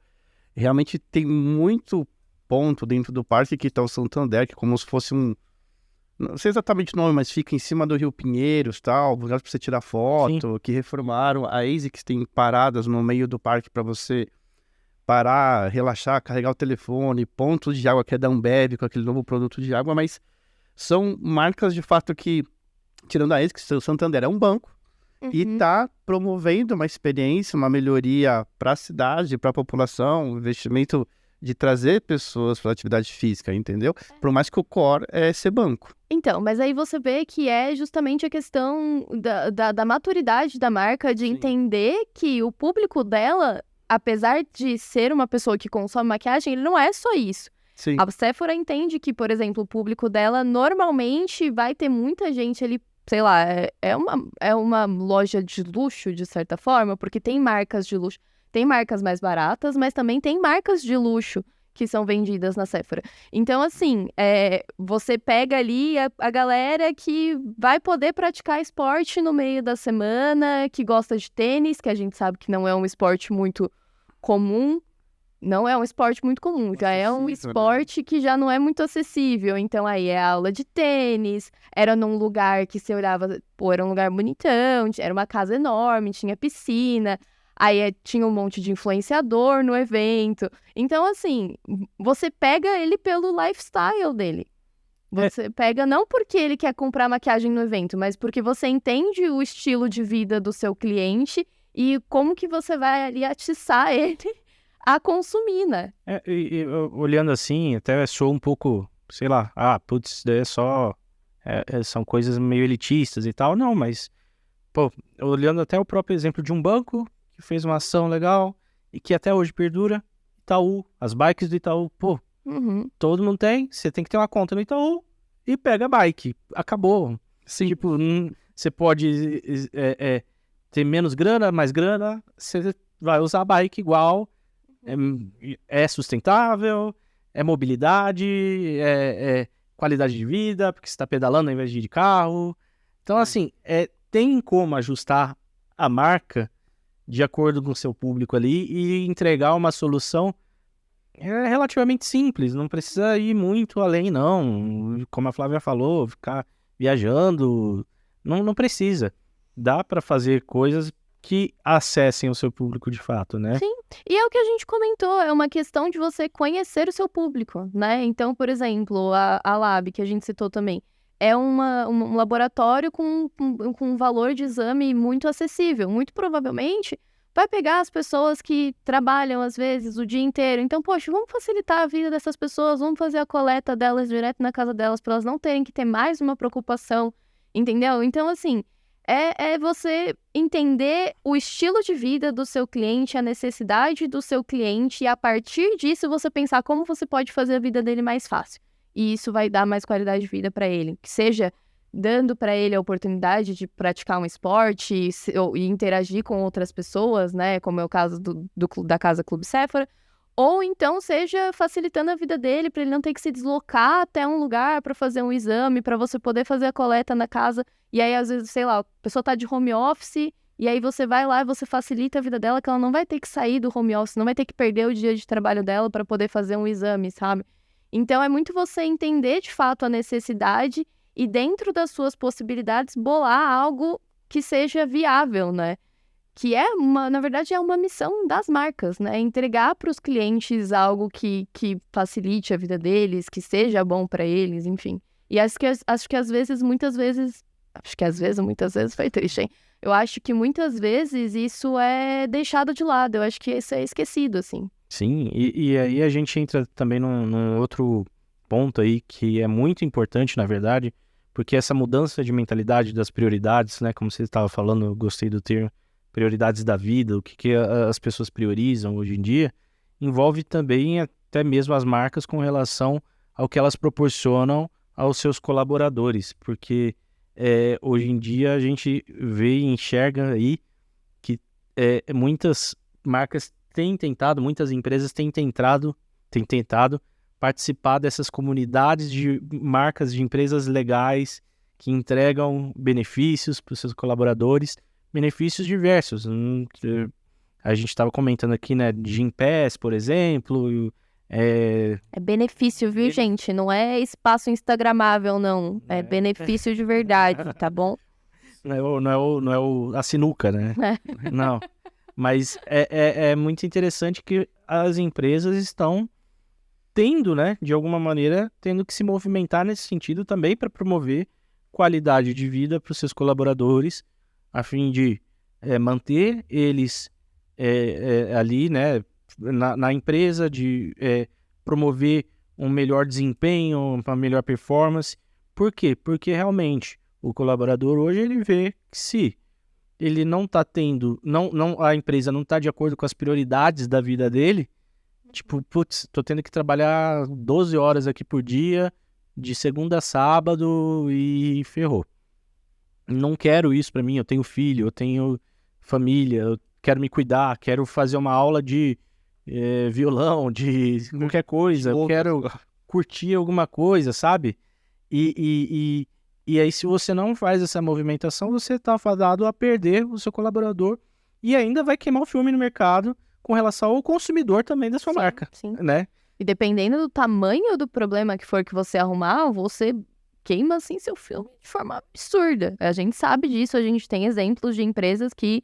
Realmente tem muito ponto dentro do parque que está o Santander, que é como se fosse não sei exatamente o nome, mas fica em cima do Rio Pinheiros, tal, lugar para você tirar foto, Sim. que reformaram. A ASICS tem paradas no meio do parque para você parar, relaxar, carregar o telefone, pontos de água que é da Ambev, com aquele novo produto de água, mas são marcas de fato que, tirando a ASICS, o Santander é um banco, e está promovendo uma experiência, uma melhoria para a cidade, para a população, um investimento de trazer pessoas para a atividade física, entendeu? Por mais que o core é ser banco. Então, mas aí você vê que é justamente a questão da maturidade da marca, de entender que o público dela, apesar de ser uma pessoa que consome maquiagem, ele não é só isso. Sim. A Sephora entende que, por exemplo, o público dela normalmente vai ter muita gente ali, sei lá, é uma loja de luxo, de certa forma, porque tem marcas de luxo. Tem marcas mais baratas, mas também tem marcas de luxo que são vendidas na Sephora. Então, assim, você pega ali a galera que vai poder praticar esporte no meio da semana, que gosta de tênis, que a gente sabe que não é um esporte muito comum. Não é um esporte muito comum, já é um esporte que já não é muito acessível. Então, aí é aula de tênis, era num lugar que você olhava, era um lugar bonitão, era uma casa enorme, tinha piscina. Aí tinha um monte de influenciador no evento. Então, assim, você pega ele pelo lifestyle dele. Você pega não porque ele quer comprar maquiagem no evento, mas porque você entende o estilo de vida do seu cliente e como que você vai ali atiçar ele a consumir, né? Olhando assim, até sou um pouco, sei lá, putz, isso daí é só... são coisas meio elitistas e tal. Não, mas, pô, olhando até o próprio exemplo de um banco que fez uma ação legal e que até hoje perdura, Itaú, as bikes do Itaú, pô, todo mundo tem, você tem que ter uma conta no Itaú e pega a bike, acabou. Sim. Tipo, você pode ter menos grana, mais grana, você vai usar a bike igual, é sustentável, é mobilidade, é qualidade de vida, porque você está pedalando ao invés de ir de carro. Então, assim, tem como ajustar a marca de acordo com o seu público ali e entregar uma solução relativamente simples, não precisa ir muito além, não. Como a Flávia falou, ficar viajando, não precisa. Dá para fazer coisas que acessem o seu público de fato, né? Sim, e é o que a gente comentou, é uma questão de você conhecer o seu público, né? Então, por exemplo, a Lab, que a gente citou também, é um laboratório com um valor de exame muito acessível. Muito provavelmente vai pegar as pessoas que trabalham, às vezes, o dia inteiro. Então, poxa, vamos facilitar a vida dessas pessoas, vamos fazer a coleta delas direto na casa delas, para elas não terem que ter mais uma preocupação, entendeu? Então, assim, é você entender o estilo de vida do seu cliente, a necessidade do seu cliente, e a partir disso você pensar como você pode fazer a vida dele mais fácil. E isso vai dar mais qualidade de vida para ele, que seja dando para ele a oportunidade de praticar um esporte e interagir com outras pessoas, né, como é o caso da Casa Clube Sephora, ou então seja facilitando a vida dele para ele não ter que se deslocar até um lugar para fazer um exame, para você poder fazer a coleta na casa. E aí, às vezes, sei lá, a pessoa tá de home office, e aí você vai lá e você facilita a vida dela, que ela não vai ter que sair do home office, não vai ter que perder o dia de trabalho dela para poder fazer um exame, sabe? Então, é muito você entender, de fato, a necessidade e, dentro das suas possibilidades, bolar algo que seja viável, né? Que na verdade, é uma missão das marcas, né? Entregar para os clientes algo que facilite a vida deles, que seja bom para eles, enfim. E acho que muitas vezes foi triste, hein? Eu acho que muitas vezes isso é deixado de lado, eu acho que isso é esquecido, assim. Sim, e aí a gente entra também num outro ponto aí que é muito importante, na verdade, porque essa mudança de mentalidade das prioridades, né? Como você estava falando, eu gostei do termo, prioridades da vida, o que as pessoas priorizam hoje em dia, envolve também até mesmo as marcas com relação ao que elas proporcionam aos seus colaboradores, porque hoje em dia a gente vê e enxerga aí que muitas marcas têm tentado, muitas empresas têm tentado participar dessas comunidades de marcas de empresas legais que entregam benefícios para os seus colaboradores, benefícios diversos. A gente estava comentando aqui, né, de Gympass, por exemplo. É benefício, viu, gente? Não é espaço instagramável, não. É benefício de verdade, tá bom? Não é a sinuca, né? Não. Mas é muito interessante que as empresas estão tendo, né, de alguma maneira, tendo que se movimentar nesse sentido também para promover qualidade de vida para os seus colaboradores, a fim de manter eles ali, né, na empresa, de promover um melhor desempenho, uma melhor performance. Por quê? Porque realmente o colaborador hoje ele vê que se ele não está tendo, a empresa não está de acordo com as prioridades da vida dele, tipo, putz, tô tendo que trabalhar 12 horas aqui por dia, de segunda a sábado e ferrou. Não quero isso pra mim, eu tenho filho, eu tenho família, eu quero me cuidar, quero fazer uma aula de violão, de qualquer coisa, eu quero curtir alguma coisa, sabe? E aí, se você não faz essa movimentação, você tá fadado a perder o seu colaborador e ainda vai queimar o filme no mercado com relação ao consumidor também da sua marca, né? E dependendo do tamanho do problema que for que você arrumar, você queima, assim, seu filme de forma absurda. A gente sabe disso, a gente tem exemplos de empresas que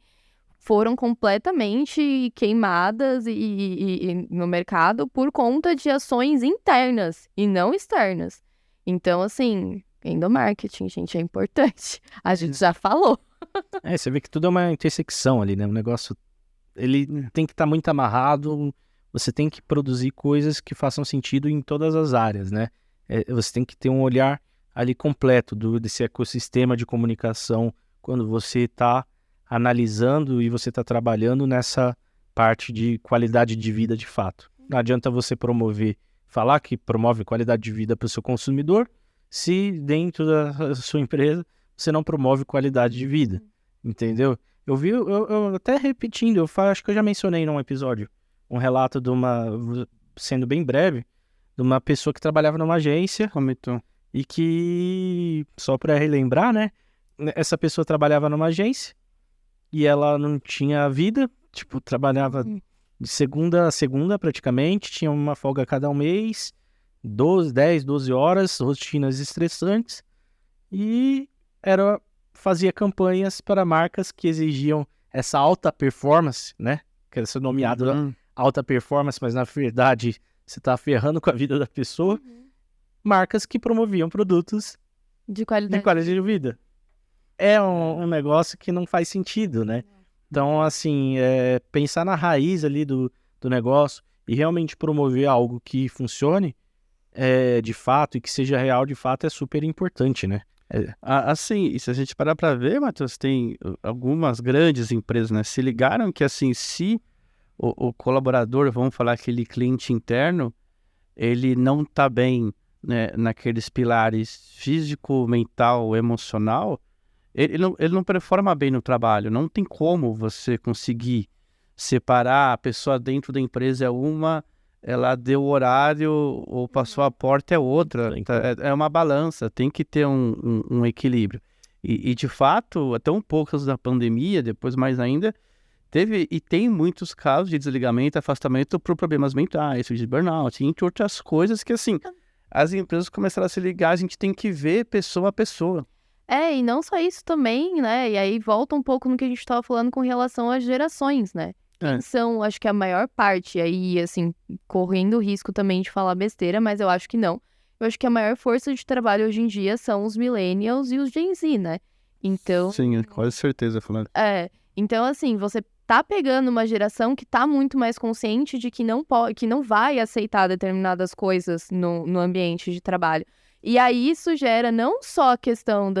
foram completamente queimadas e no mercado por conta de ações internas e não externas. Então, assim, endomarketing, gente, é importante. A gente já falou. Você vê que tudo é uma intersecção ali, né? Um negócio, ele tem que estar muito amarrado, você tem que produzir coisas que façam sentido em todas as áreas, né? Você tem que ter um olhar ali completo desse ecossistema de comunicação quando você está analisando e você está trabalhando nessa parte de qualidade de vida de fato. Não adianta você falar que promove qualidade de vida para o seu consumidor, se dentro da sua empresa você não promove qualidade de vida, entendeu? Eu vi, eu até repetindo, acho que eu já mencionei num episódio, um relato sendo bem breve, de uma pessoa que trabalhava numa agência, Comentou. e que, só para relembrar, né, essa pessoa trabalhava numa agência e ela não tinha vida, tipo, trabalhava de segunda a segunda praticamente, tinha uma folga a cada um mês, 10, 12 horas, rotinas estressantes, e fazia campanhas para marcas que exigiam essa alta performance, né, que é nomeado alta performance, mas na verdade você está ferrando com a vida da pessoa, marcas que promoviam produtos De qualidade. de vida. É um negócio que não faz sentido, né? Então, assim, pensar na raiz ali do negócio e realmente promover algo que funcione de fato e que seja real de fato é super importante, né? Assim, e se a gente parar para ver, Matheus, tem algumas grandes empresas, né? Se ligaram que, assim, se o colaborador, vamos falar aquele cliente interno, ele não está bem, né, naqueles pilares físico, mental, emocional, ele não performa bem no trabalho. Não tem como você conseguir separar a pessoa dentro da empresa ela deu o horário ou passou a porta é outra. É uma balança, tem que ter um equilíbrio. E de fato, até um pouco antes da pandemia, depois mais ainda, teve e tem muitos casos de desligamento, afastamento por problemas mentais, de burnout, entre outras coisas que, assim, as empresas começaram a se ligar, a gente tem que ver pessoa a pessoa. E não só isso também, né? E aí volta um pouco no que a gente estava falando com relação às gerações, né? Quem são, acho que a maior parte, aí, assim, correndo o risco também de falar besteira, mas eu acho que não. Eu acho que a maior força de trabalho hoje em dia são os millennials e os Gen Z, né? Então... Sim, quase certeza falando. Então, assim, você tá pegando uma geração que tá muito mais consciente de que não vai aceitar determinadas coisas no ambiente de trabalho. E aí isso gera não só a questão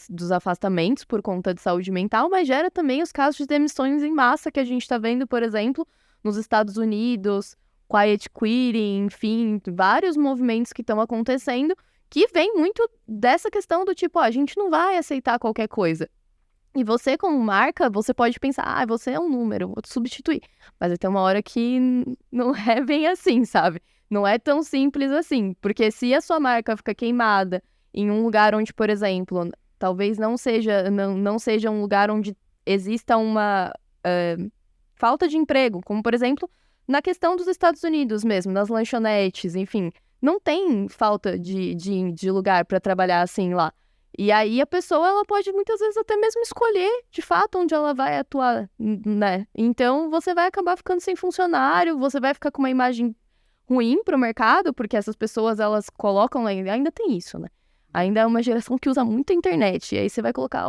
dos afastamentos por conta de saúde mental, mas gera também os casos de demissões em massa que a gente está vendo, por exemplo, nos Estados Unidos, quiet quitting, enfim, vários movimentos que estão acontecendo que vem muito dessa questão do tipo, a gente não vai aceitar qualquer coisa. E você, como marca, você pode pensar, você é um número, vou te substituir. Mas vai ter uma hora que não é bem assim, sabe? Não é tão simples assim, porque se a sua marca fica queimada em um lugar onde, por exemplo, talvez não seja um lugar onde exista uma falta de emprego, como, por exemplo, na questão dos Estados Unidos mesmo, nas lanchonetes, enfim, não tem falta de lugar para trabalhar assim lá. E aí a pessoa, ela pode muitas vezes até mesmo escolher, de fato, onde ela vai atuar, né? Então, você vai acabar ficando sem funcionário, você vai ficar com uma imagem ruim pro mercado, porque essas pessoas, elas colocam, ainda tem isso, né? Ainda é uma geração que usa muito a internet, e aí você vai colocar,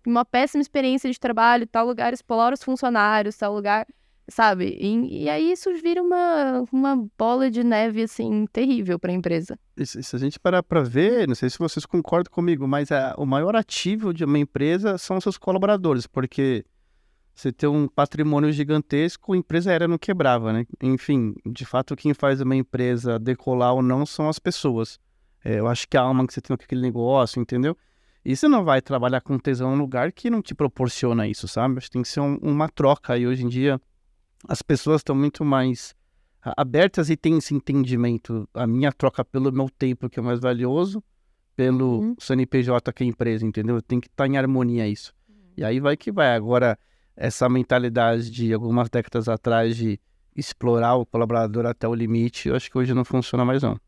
uma péssima experiência de trabalho, tal lugar explora os funcionários, tal lugar, sabe? E aí isso vira uma bola de neve, assim, terrível pra empresa. Se a gente parar para ver, não sei se vocês concordam comigo, mas o maior ativo de uma empresa são seus colaboradores, porque você tem um patrimônio gigantesco, a empresa aérea não quebrava, né? Enfim, de fato, quem faz uma empresa decolar ou não são as pessoas. Eu acho que a alma que você tem com aquele negócio, entendeu? E você não vai trabalhar com tesão num lugar que não te proporciona isso, sabe? Acho que tem que ser uma troca. E hoje em dia, as pessoas estão muito mais abertas e têm esse entendimento. A minha troca pelo meu tempo, que é mais valioso, pelo CNPJ, que é a empresa, entendeu? Tem que estar em harmonia isso. E aí vai que vai. Agora, essa mentalidade de algumas décadas atrás de explorar o colaborador até o limite, eu acho que hoje não funciona mais não.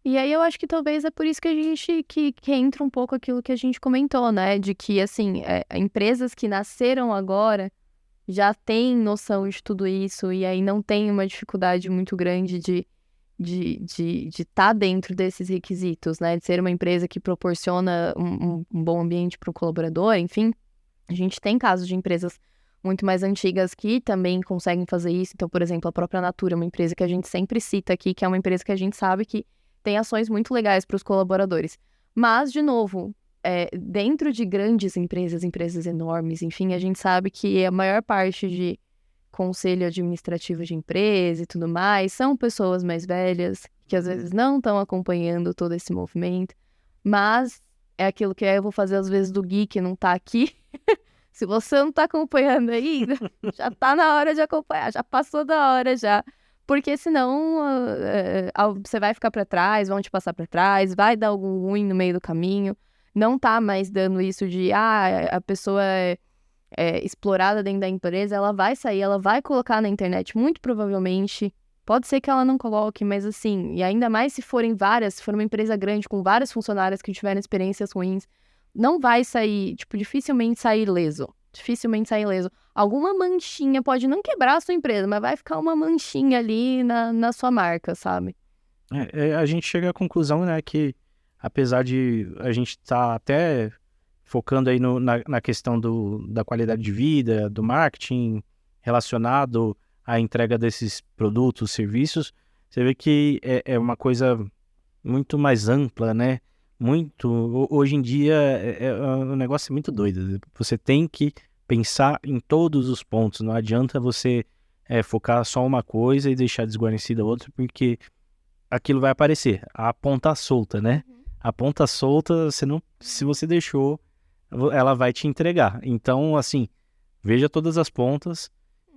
E aí eu acho que talvez é por isso que a gente, que entra um pouco aquilo que a gente comentou, né? De que, assim, empresas que nasceram agora já têm noção de tudo isso e aí não tem uma dificuldade muito grande de estar dentro desses requisitos, né? De ser uma empresa que proporciona um bom ambiente para o colaborador, enfim. A gente tem casos de empresas muito mais antigas que também conseguem fazer isso. Então, por exemplo, a própria Natura, uma empresa que a gente sempre cita aqui, que é uma empresa que a gente sabe que tem ações muito legais para os colaboradores. Mas, de novo, dentro de grandes empresas enormes, enfim, a gente sabe que a maior parte de conselho administrativo de empresa e tudo mais são pessoas mais velhas, que às vezes não estão acompanhando todo esse movimento. Mas é aquilo que eu vou fazer às vezes do Gui, que não tá aqui. Se você não tá acompanhando ainda, já tá na hora de acompanhar, já passou da hora já. Porque senão você vai ficar pra trás, vão te passar pra trás, vai dar algum ruim no meio do caminho. Não tá mais dando isso de, a pessoa é explorada dentro da empresa, ela vai sair, ela vai colocar na internet, muito provavelmente. Pode ser que ela não coloque, mas assim, e ainda mais se forem várias, se for uma empresa grande com várias funcionárias que tiveram experiências ruins, não vai sair, tipo, dificilmente sair ileso. Dificilmente sair ileso. Alguma manchinha pode não quebrar a sua empresa, mas vai ficar uma manchinha ali na sua marca, sabe? A gente chega à conclusão, né, que apesar de a gente estar até focando aí na questão da qualidade de vida, do marketing relacionado à entrega desses produtos, serviços, você vê que é uma coisa muito mais ampla, né? Hoje em dia, o negócio é muito doido. Você tem que pensar em todos os pontos. Não adianta você focar só uma coisa e deixar desguarnecida outra, porque aquilo vai aparecer. A ponta solta, né? A ponta solta, se você deixou, ela vai te entregar. Então, assim, veja todas as pontas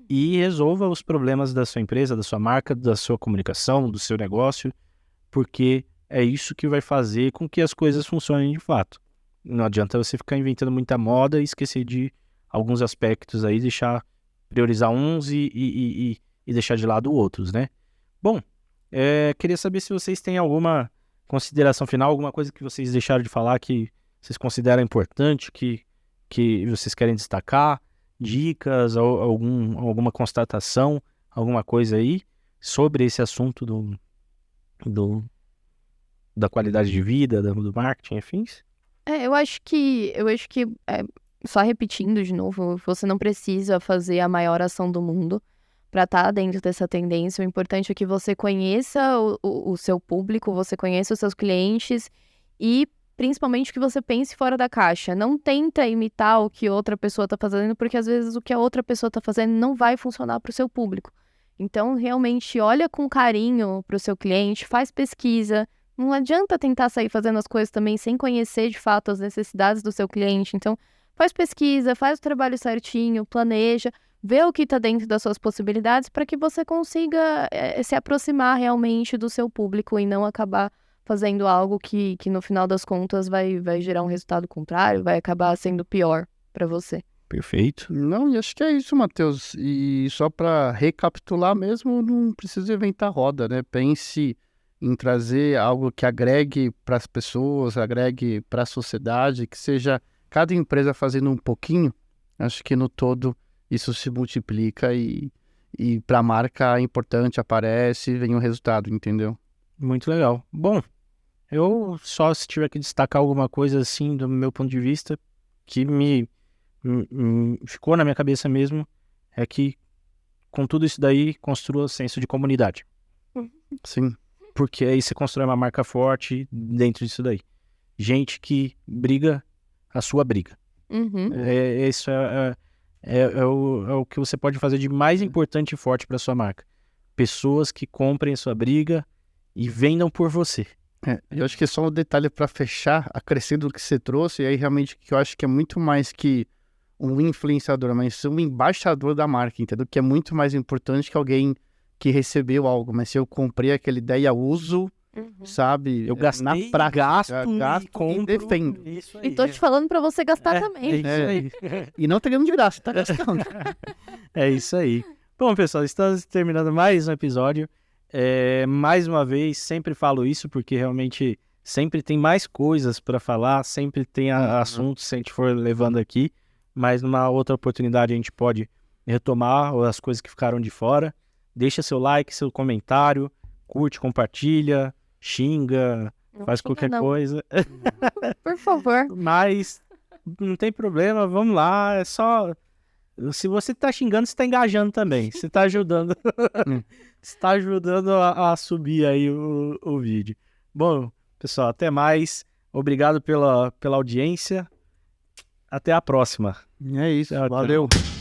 e resolva os problemas da sua empresa, da sua marca, da sua comunicação, do seu negócio, porque é isso que vai fazer com que as coisas funcionem de fato. Não adianta você ficar inventando muita moda e esquecer de alguns aspectos aí, priorizar uns e deixar de lado outros, né? Bom, queria saber se vocês têm alguma consideração final, alguma coisa que vocês deixaram de falar que vocês consideram importante, que vocês querem destacar, dicas, ou alguma constatação, alguma coisa aí sobre esse assunto da qualidade de vida, do marketing, afins? Eu acho que só repetindo de novo, você não precisa fazer a maior ação do mundo para estar dentro dessa tendência. O importante é que você conheça o seu público, você conheça os seus clientes e principalmente que você pense fora da caixa. Não tenta imitar o que outra pessoa está fazendo, porque às vezes o que a outra pessoa está fazendo não vai funcionar para o seu público. Então, realmente, olha com carinho para o seu cliente, faz pesquisa. Não adianta tentar sair fazendo as coisas também sem conhecer de fato as necessidades do seu cliente. Então, faz pesquisa, faz o trabalho certinho, planeja, vê o que está dentro das suas possibilidades para que você consiga se aproximar realmente do seu público e não acabar fazendo algo que no final das contas vai gerar um resultado contrário, vai acabar sendo pior para você. Perfeito. Não, e acho que é isso, Matheus. E só para recapitular mesmo, não precisa inventar roda, né? Pense em trazer algo que agregue para as pessoas, agregue para a sociedade, que seja cada empresa fazendo um pouquinho. Acho que no todo isso se multiplica e para a marca é importante, aparece e vem o resultado, entendeu? Muito legal. Bom, eu só se tiver que destacar alguma coisa assim do meu ponto de vista que me ficou na minha cabeça mesmo, é que com tudo isso daí construa senso de comunidade. Sim. Porque aí você constrói uma marca forte dentro disso daí. Gente que briga a sua briga. Uhum. Isso é o que você pode fazer de mais importante e forte para sua marca. Pessoas que comprem a sua briga e vendam por você. Eu acho que é só um detalhe para fechar, acrescendo o que você trouxe, e aí realmente que eu acho que é muito mais que um influenciador, mas um embaixador da marca, entendeu? Que é muito mais importante que alguém que recebeu algo, mas se eu comprei aquela ideia, uso, sabe? Eu gastei, na prática, gasto e compro, e defendo. Isso aí, E tô te falando pra você gastar também. isso aí. E não tá ganhando de graça, tá gastando. É isso aí. Bom, pessoal, estamos terminando mais um episódio. Mais uma vez, sempre falo isso, porque realmente sempre tem mais coisas para falar, sempre tem assuntos se a gente for levando aqui, mas numa outra oportunidade a gente pode retomar as coisas que ficaram de fora. Deixa seu like, seu comentário, curte, compartilha, xinga, faz qualquer coisa. Por favor. Mas não tem problema, vamos lá, é só... Se você tá xingando, você tá engajando também. Você tá ajudando. Você tá ajudando a subir aí o vídeo. Bom, pessoal, até mais. Obrigado pela audiência. Até a próxima. É isso, valeu. Tchau.